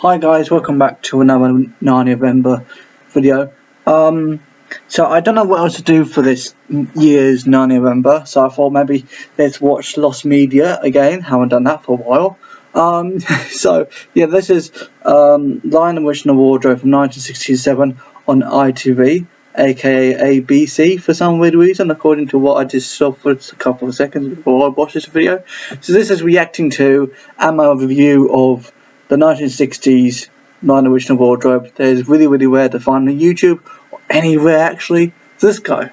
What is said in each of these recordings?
Hi guys, welcome back to another NarniaVember video. So I don't know what else to do for this year's NarniaVember, so I thought maybe let's watch Lost Media again. Haven't done that for a while. So yeah, this is Lion, the Witch and the Wardrobe from 1967 on ITV, aka ABC for some weird reason, according to what I just saw for a couple of seconds before I watched this video. So this is reacting to and my review of the 1960s Lion, the Witch and the Wardrobe. That is really rare to find on YouTube or anywhere actually. So let's go.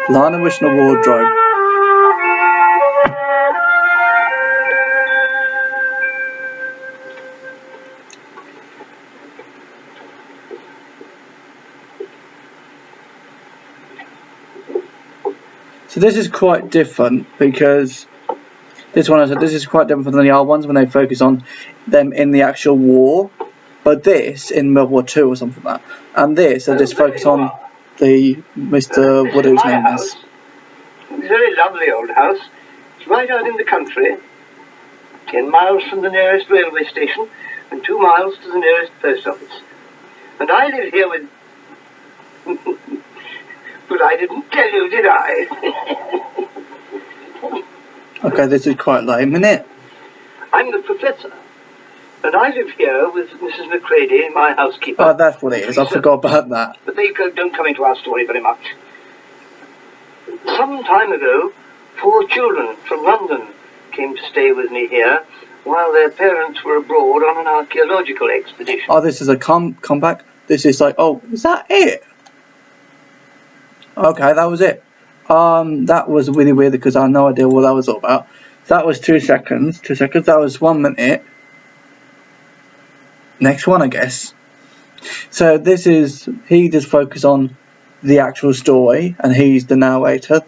Lion, the Witch and the Wardrobe. So this is quite different because this is quite different from the other ones when they focus on them in the actual war, but this in World War II or something like that, and this they just focus on the Mr. what his name is. It's a very lovely old house. It's right out in the country, 10 miles from the nearest railway station and 2 miles to the nearest post office. And I live here with... But I didn't tell you, did I? Okay, this is quite lame, isn't it? I'm the professor, and I live here with Mrs. McCready, my housekeeper. Oh, that's what it is. I forgot about that. But they don't come into our story very much. Some time ago, 4 children from London came to stay with me here while their parents were abroad on an archaeological expedition. Oh, this is a comeback. This is like, oh, is that it? Okay, that was it. That was really weird because I had no idea what that was all about. That was 2 seconds. 2 seconds. That was 1 minute. Next one, I guess. So this is, he just focused on the actual story, and he's the narrator.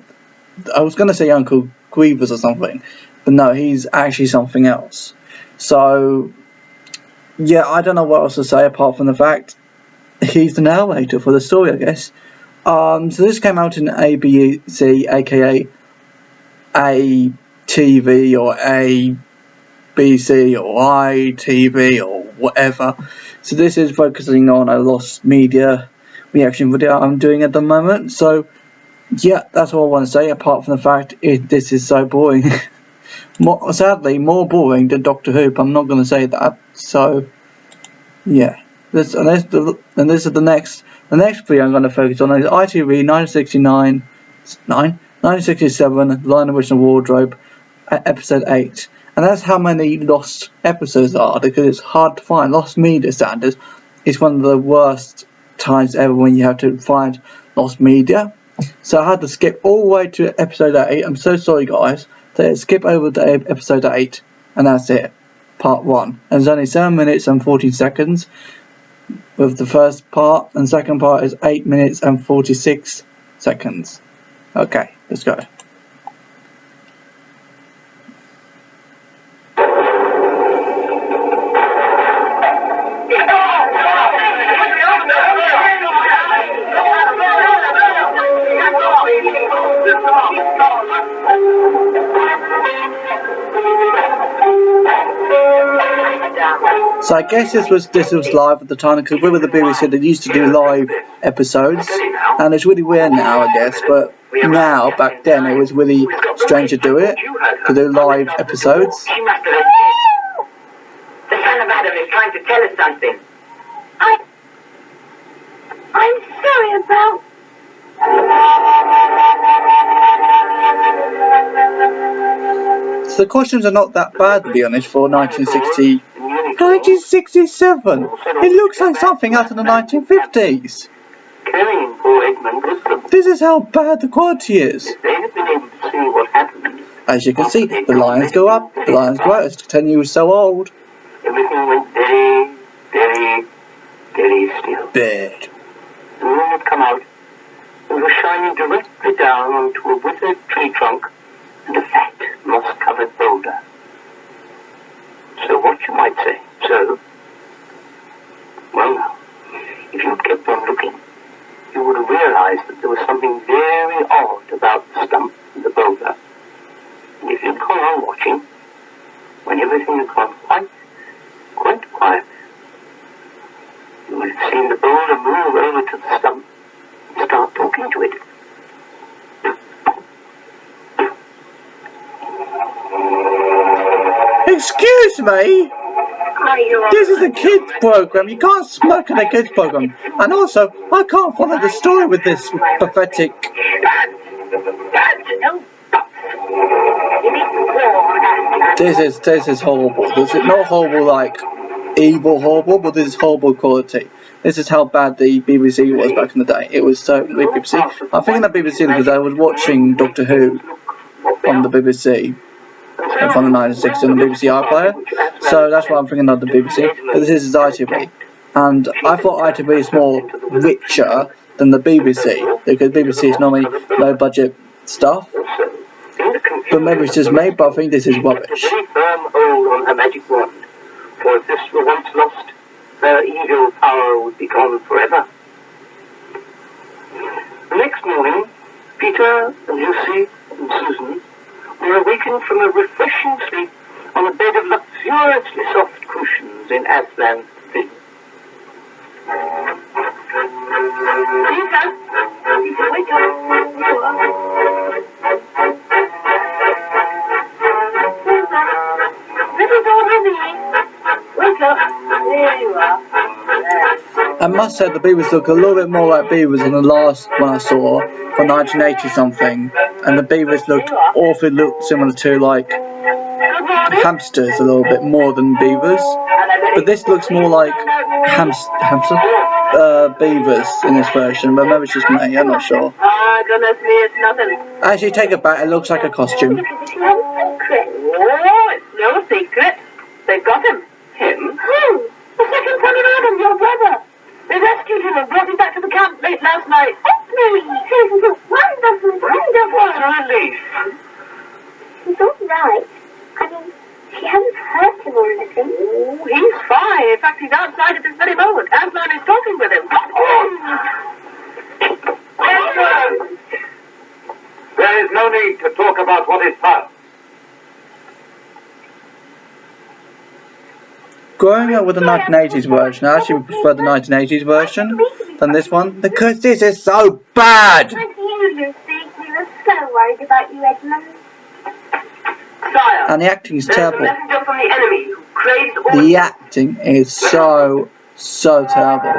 I was going to say Uncle Grievous or something, but no, he's actually something else. So yeah, I don't know what else to say apart from the fact he's the narrator for the story, I guess. So this came out in ABC, aka ATV or ABC or ITV or whatever. So this is focusing on a Lost Media reaction video I'm doing at the moment. So yeah, that's all I want to say apart from the fact this is so boring. Sadly, more boring than Doctor Who, but I'm not going to say that. So yeah. This is the next video I'm going to focus on is ITV 1967 Lion, the Witch and the Wardrobe episode 8, and that's how many lost episodes there are because it's hard to find. Lost Media standards is one of the worst times ever when you have to find lost media. So I had to skip all the way to episode 8. I'm so sorry guys. So skip over to episode 8 and that's it. Part 1. And it's only 7 minutes and 14 seconds. With the first part, and second part is 8 minutes and 46 seconds. Okay, let's go. So I guess this was live at the time because with the BBC they used to do live episodes, and it's really weird now I guess, but now back then it was really strange to do it, to do live episodes. The son of Adam is trying to tell us something. I'm sorry about... So the costumes are not that bad to be honest for 1967. It looks like something out of the 1950s. This is how bad the quality is. As you can see, the lions go up, the lions go out. It's 10 years so old. Everything went very, very, very still. Bad. The moon had come out and was shining directly down onto a withered tree trunk and a fat, moss-covered boulder. So what you might say? So? Well now, if you'd kept on looking, you would have realized that there was something very odd about the stump and the boulder. And if you'd gone on watching, when everything had gone quite quiet, you would have seen the boulder move over to the stump and start talking to it. Excuse me? This is a kids program. You can't smoke in a kids program. And also, I can't follow the story with this pathetic. This is horrible. This is not horrible like evil horrible, but this is horrible quality. This is how bad the BBC was back in the day. It was so BBC. I'm thinking of BBC because I was watching Doctor Who on the BBC. From the 1960s on the BBC iPlayer, so that's why I'm thinking of the BBC, but this is ITV, and I thought ITV is more richer than the BBC, because BBC is normally low budget stuff, but maybe it's just me, but I think this is rubbish. Very firm hold on her magic wand, for if this were once lost, her evil power would be gone forever. The next morning, Peter and Lucy and Susan were awakened from a refreshing sleep on a bed of luxuriously soft cushions in Aslan's prison. Peter, wake up. Little daughter me, wake up. There you are. I must say the beavers look a little bit more like beavers than the last one I saw from 1980 something, and the beavers looked awfully similar to like hamsters a little bit more than beavers, but this looks more like beavers in this version, but maybe it's just me, I'm not sure. Oh, goodness me, it's nothing. Actually, take it back, it looks like a costume. Oh, it's no secret. They've got him. Him? Who? The second son of Adam, your brother. They rescued him and brought him back to the camp late last night. Oh, no, wonderful, wonderful. What a relief. He's all right. I mean, she hasn't hurt him or anything. Oh, he's fine. In fact, he's outside at this very moment. Aslan is talking with him. Aslan! There is no need to talk about what is past. Growing up with the 1980s version, I actually prefer the 1980s version than this one, because this is so bad! Like you, Lucy. We were so worried about you, Edmund. Sire, And the acting is there's a terrible. messenger from the enemy who craves all... The acting is so terrible.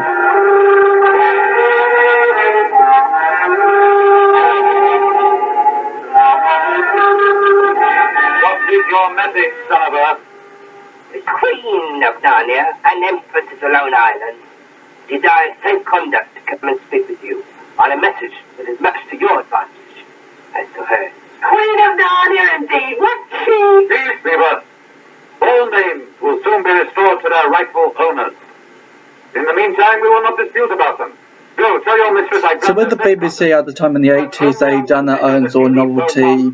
What is your message, son of Earth? The Queen of Narnia and Empress of the Lone Island desire safe conduct to come and speak with you on a message that is much to your advantage as to her. Queen of Narnia, indeed. What's she? Peace, Beaver. All names will soon be restored to their rightful owners. In the meantime, we will not dispute about them. Go, tell your mistress I... So with the BBC at the time in the 80s, they done their own sort of novelty.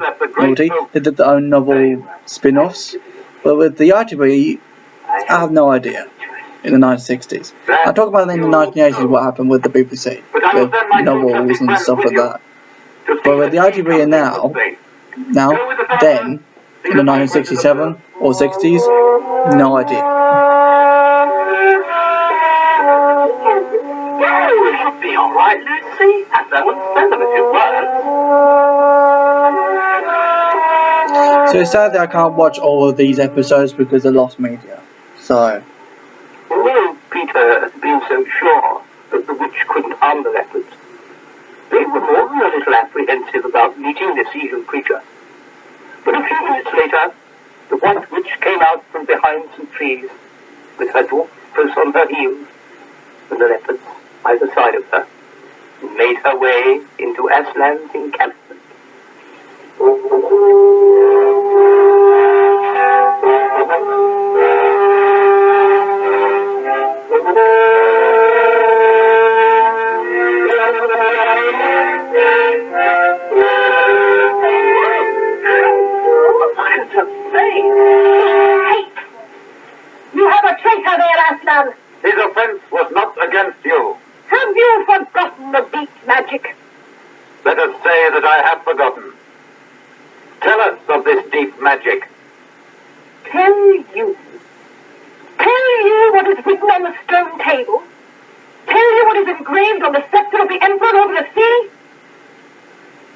They did their own novel spin-offs. But with the ITV, I have no idea. In the 1960s. I talk about in the 1980s what happened with the BBC, with novels and stuff like that. But with the ITV and then, in the 1967 or 60s, no idea. You'll be all right, Lucy. And I wouldn't send them if it was. So it's sad that I can't watch all of these episodes because they're lost media. So... Although Peter had been so sure that the witch couldn't harm the leopards, they were more than a little apprehensive about meeting this evil creature. But a few minutes later, the white witch came out from behind some trees, with her dwarf close on her heels, and the leopards either side of her, and made her way into Aslan's encampment. magic? Let us say that I have forgotten. Tell us of this deep magic. Tell you what is written on the stone table? Tell you what is engraved on the scepter of the Emperor over the sea?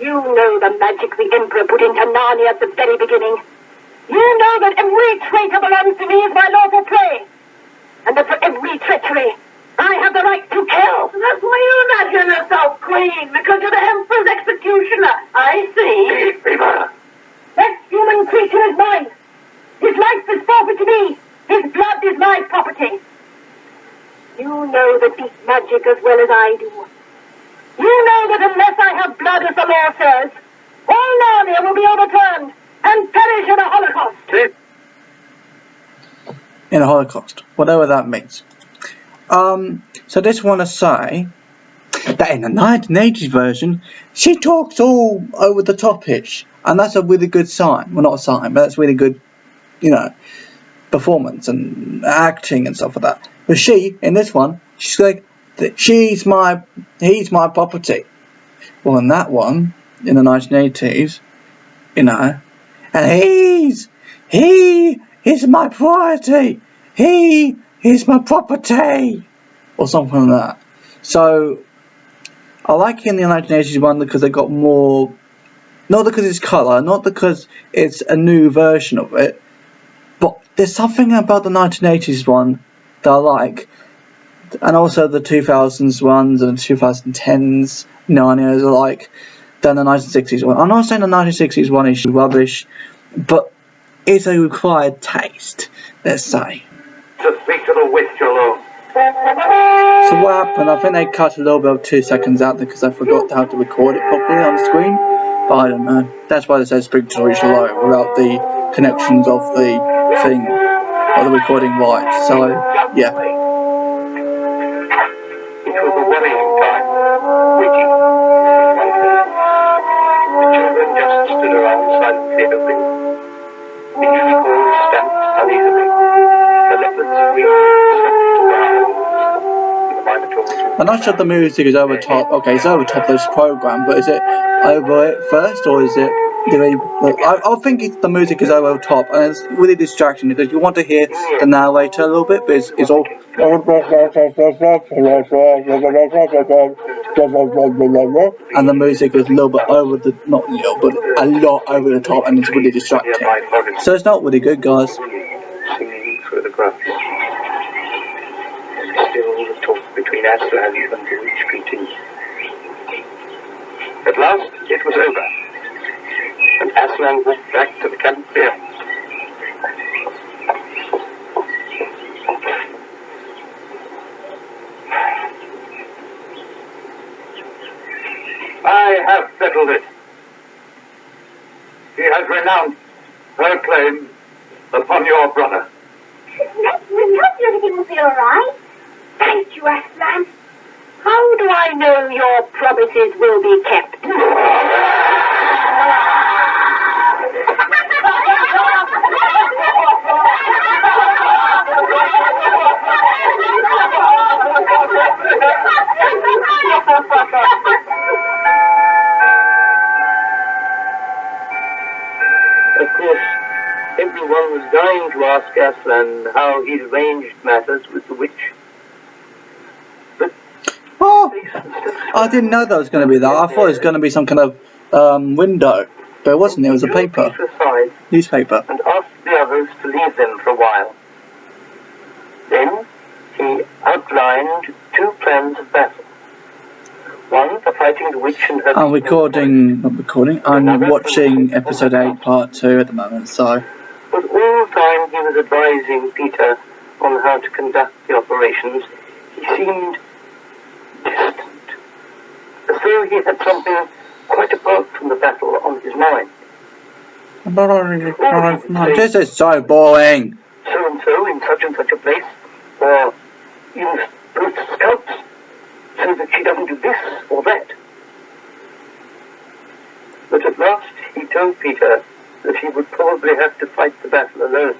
You know the magic the Emperor put into Narnia at the very beginning. You know that every traitor belongs to me as my lawful prey, and that for every treachery, I have the right to kill. That's why you imagine yourself queen, because you're the Emperor's executioner. I see. Fever. That human creature is mine. His life is forfeit to me. His blood is my property. You know the deep magic as well as I do. You know that unless I have blood, as the law says, all Narnia will be overturned and perish in a holocaust. In a Holocaust, whatever that means. So just want to say that in the 1980s version, she talks all over the top-ish, and that's a really good sign. Well, not a sign, but that's really good, performance and acting and stuff like that. But she, in this one, she's like, he's my property. Well, in that one, in the 1980s, and he is my priority. He is my property, or something like that. So I like it in the 1980s one because they got more, not because it's colour, not because it's a new version of it, but there's something about the 1980s one that I like, and also the 2000s ones and the 2010s Narnias are like than the 1960s one. I'm not saying the 1960s one is rubbish, but it's a required taste, let's say. To speak to the witch alone. So what happened? I think they cut a little bit of 2 seconds out because I forgot how to record it properly on the screen. But I don't know. That's why they said speak to the witch alone without the connections of the thing or the recording rights. So yeah. It was a worrying time, waiting. The children just stood around silently hoping. The unicorns stamped uneasily. The leopards I'm not sure if the music is over top. Okay, it's over top this program, but is it over it first, or is it? I think the music is over top, and it's really distracting because you want to hear the narrator a little bit, but it's all. And the music is a little bit over the, not little, but a lot over the top, and it's really distracting. So it's not really good, guys. Singing through the grass. Still the talk between Aslan and the witch continued. At last it was over, and Aslan walked back to the campfire. I have settled it. He has renounced her claim upon your brother. We hope everything will be all right. Thank you, Aslan. How do I know your promises will be kept? Of course, everyone was dying to ask Aslan how he'd arranged matters with the witch. But Oh, I didn't know that was going to be that. I thought it was going to be some kind of window, but it wasn't. It was a paper, aside newspaper. and asked the others to leave them for a while. Then he outlined two plans of battle. One for fighting the witch and her... I'm watching episode 8 part 2 at the moment, so... But all the time he was advising Peter on how to conduct the operations, he seemed distant, as though he had something quite apart from the battle on his mind. This is so boring! So-and-so in such and such a place, or you must post scouts, so that she doesn't do this or that. But at last he told Peter that he would probably have to fight the battle alone.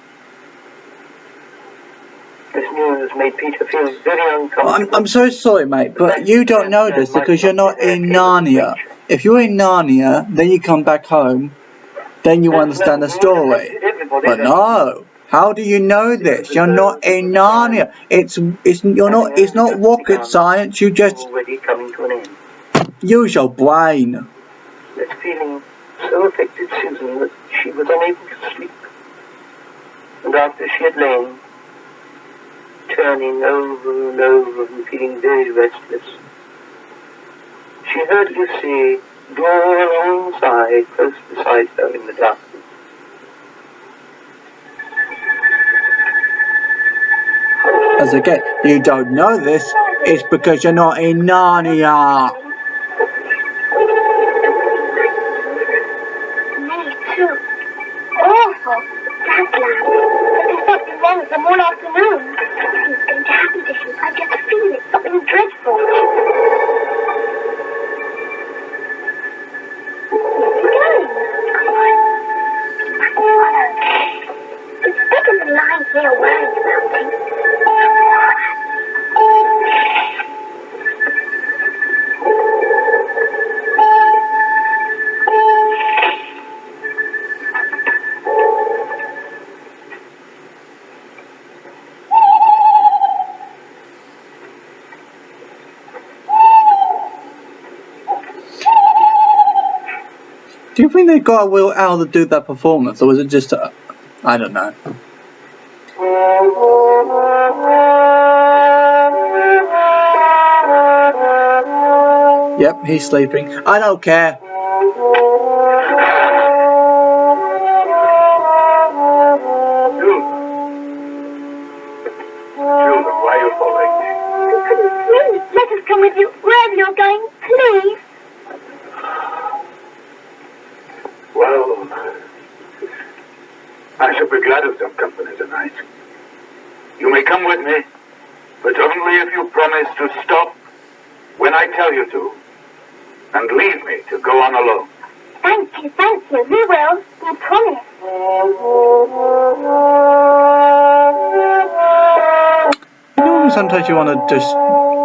This news made Peter feel very uncomfortable. I'm so sorry, mate, but you don't know this because you're not in Narnia. If you're in Narnia, then you come back home, then you understand the story. But no, how do you know this? You're not in Narnia. It's not rocket science. You just Already coming to an end. use your brain. This feeling so affected Susan that she was unable to sleep. And after she had lain, turning over and over and feeling very restless, she heard Lucy draw alongside, close beside her in the darkness. As again, you don't know this. It's because you're not in Narnia. Me too. Awful. That's loud. I've been expecting them all afternoon. It's going to happen to him. I just feel it. Something dreadful. Where's he going? Come on. It's better than lying here worrying about him. Do you think they got a Will Owl to do that performance, or was it just I don't know. Yep, he's sleeping. I don't care. Jules, why are you following me? I couldn't sleep. Let us come with you wherever you're going, please. Well, I shall be glad of some company tonight. You may come with me, but only if you promise to stop when I tell you to, and leave me to go on alone. Thank you. We will. We promise. You know, sometimes you want to just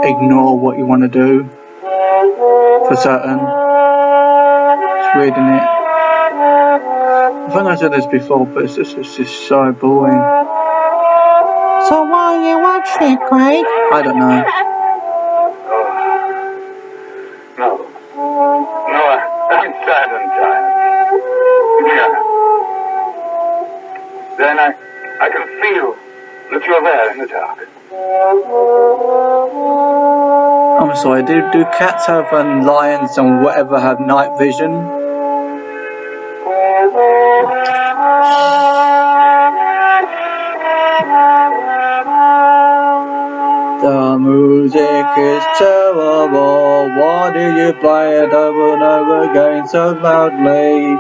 ignore what you want to do for certain. It's weird, isn't it? I think I said this before, but it's just so boring. So why are you watching it, Craig? I don't know. No, I'm sad and tired. Yeah. Then I can feel that you're there in the dark. I'm sorry, do cats have and lions and whatever have night vision? The music is terrible. Why do you play it over and over again so loudly?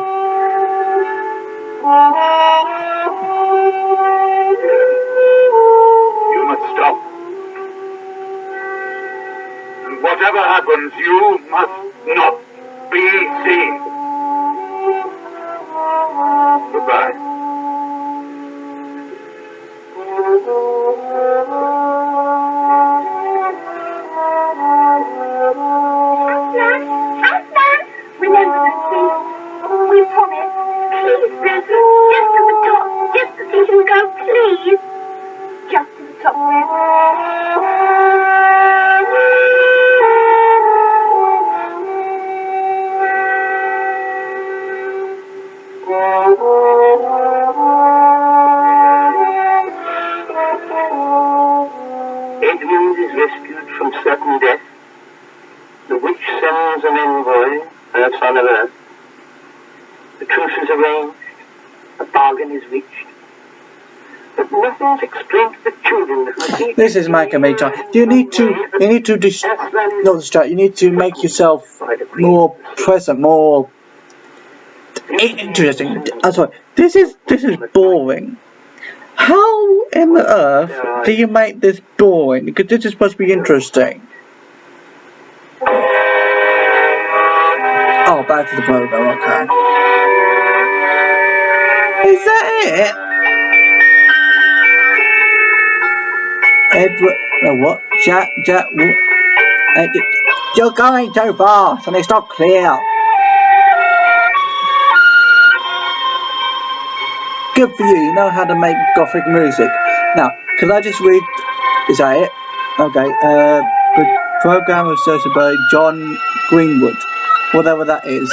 You must stop. And whatever happens, you must not be seen. Goodbye. Aslan! Remember that, please. We promise. Please, Rosa. Just to the top. Just to see him go, please. Just to the top, Rosa. Edmund is rescued from certain death. The witch sends an envoy, her son of earth. The truce is arranged. A bargain is reached. But nothing's explained to the children who see. This is making me tired. You need to not distract. You need to make yourself more present, more interesting. I'm sorry. This is boring. How in the earth do you make this boring? Because this is supposed to be interesting. Oh, back to the program. Okay. Is that it? Edward, what? Jack, you're going too fast and it's not clear. Good for you, you know how to make gothic music. Now, could I just read, is that it? Okay, the program was searched by John Greenwood, whatever that is.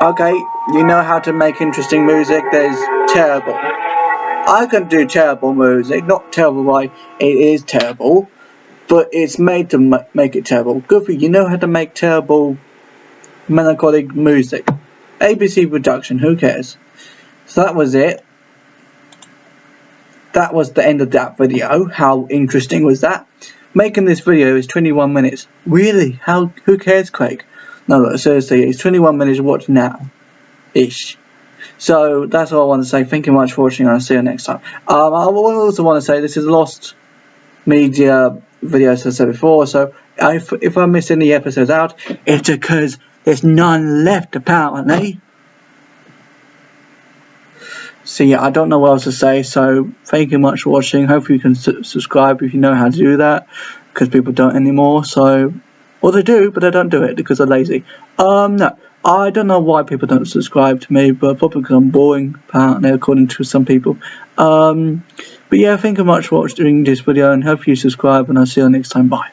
Okay, you know how to make interesting music, there's terrible. I can do terrible music, not terrible why it is terrible, but it's made to make it terrible. Good for you, you know how to make terrible melancholic music. ABC production, who cares? So that was it. That was the end of that video. How interesting was that? Making this video is 21 minutes. Really? Who cares, Craig? No, seriously, it's 21 minutes to watch now. Ish. So that's all I want to say. Thank you much for watching and I'll see you next time. I also want to say this is lost media video, as I said before, so if I miss any episodes out, it's because there's none left apparently. So yeah, I don't know what else to say, so thank you much for watching. Hopefully you can subscribe if you know how to do that, because people don't anymore. So, well, they do, but they don't do it because they're lazy. No, I don't know why people don't subscribe to me, but probably because I'm boring, apparently, according to some people. But yeah, thank you much for watching this video, and hope you subscribe, and I'll see you next time. Bye.